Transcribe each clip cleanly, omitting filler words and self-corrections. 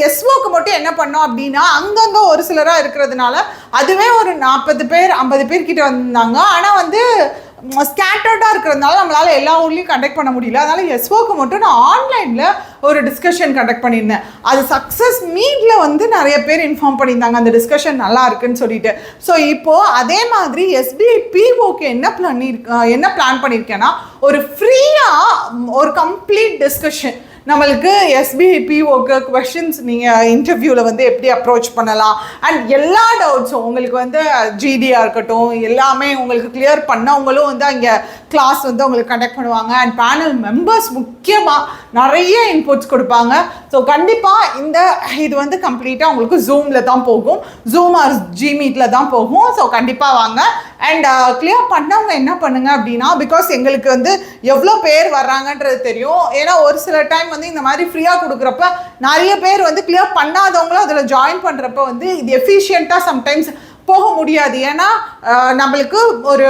எஸ்ஓக்கு மட்டும் என்ன பண்ணோம் அப்படின்னா அங்கங்கே ஒரு சிலராக இருக்கிறதுனால அதுவே ஒரு 40 பேர் 50 பேர் கிட்ட வந்திருந்தாங்க. ஆனால் வந்து ஸ்கேட்டர்டாக இருக்கிறதுனால நம்மளால் எல்லா ஊர்லேயும் கண்டக்ட் பண்ண முடியல. அதனால் எஸ்ஓக்கு மட்டும் நான் ஆன்லைனில் ஒரு டிஸ்கஷன் கண்டக்ட் பண்ணியிருந்தேன். அது சக்ஸஸ் மீட்டில் வந்து நிறைய பேர் இன்ஃபார்ம் பண்ணியிருந்தாங்க அந்த டிஸ்கஷன் நல்லா இருக்குன்னு சொல்லிட்டு. ஸோ இப்போது அதே மாதிரி எஸ்பிஐ பிஓக்கு என்ன பிளான் பண்ணியிருக்கேன்னா ஒரு ஃப்ரீயாக ஒரு கம்ப்ளீட் டிஸ்கஷன் நம்மளுக்கு எஸ்பிஐ பிஓக்கு கொஷின்ஸ் நீங்கள் இன்டர்வியூவில் வந்து எப்படி அப்ரோச் பண்ணலாம் அண்ட் எல்லா டவுட்ஸும் உங்களுக்கு வந்து ஜிடியாக இருக்கட்டும் எல்லாமே உங்களுக்கு கிளியர் பண்ணவங்களும் வந்து அங்கே கிளாஸ் வந்து உங்களுக்கு கண்டக்ட் பண்ணுவாங்க. அண்ட் பேனல் மெம்பர்ஸ் முக்கியமாக நிறைய இன்புட்ஸ் கொடுப்பாங்க. ஸோ கண்டிப்பாக இது வந்து கம்ப்ளீட்டாக உங்களுக்கு ஜூமில் தான் போகும், ஜூம் ஆர் ஜிமீட்டில் தான் போகும். ஸோ கண்டிப்பாக வாங்க. அண்ட் கிளியர் பண்ணவங்க என்ன பண்ணுங்க அப்படின்னா, பிகாஸ் எங்களுக்கு வந்து எவ்வளோ பேர் வர்றாங்கன்றது தெரியும். ஏன்னா ஒரு சில டைம் வந்து இந்த மாதிரி ஃப்ரீயாக கொடுக்குறப்ப நிறைய பேர் வந்து கிளியர் பண்ணாதவங்களும் அதில் ஜாயின் பண்ணுறப்ப வந்து இது எஃபிஷியண்ட்டாக சம்டைம்ஸ் போக முடியாது. ஏன்னா நம்மளுக்கு ஒரு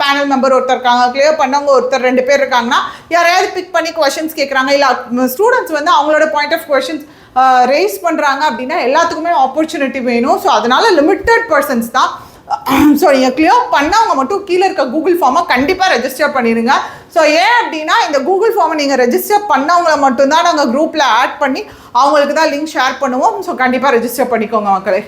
பேனல் மெம்பர் ஒருத்தர் இருக்காங்க, கிளியர் பண்ணவங்க ஒருத்தர் 2 பேர் இருக்காங்கன்னா யாரையாவது பிக் பண்ணி கொஷின்ஸ் கேட்குறாங்க, இல்லை ஸ்டூடெண்ட்ஸ் வந்து அவங்களோட பாயிண்ட் ஆஃப் கொஷின்ஸ் ரேஸ் பண்ணுறாங்க அப்படின்னா எல்லாத்துக்குமே ஆப்பர்ச்சுனிட்டி வேணும். ஸோ அதனால் லிமிட்டட் பர்சன்ஸ் தான். ஸோ நீங்கள் கிளியர் பண்ணவங்க மட்டும் கீழே இருக்க கூகுள் ஃபார்மை கண்டிப்பாக ரெஜிஸ்டர் பண்ணிடுங்க. ஸோ ஏன் அப்படின்னா இந்த கூகுள் ஃபார்மை நீங்கள் ரெஜிஸ்டர் பண்ணவங்கள மட்டும்தான் நாங்கள் குரூப்பில் ஆட் பண்ணி அவங்களுக்கு தான் லிங்க் ஷேர் பண்ணுவோம். ஸோ கண்டிப்பாக ரெஜிஸ்டர் பண்ணிக்கோங்க மக்களே.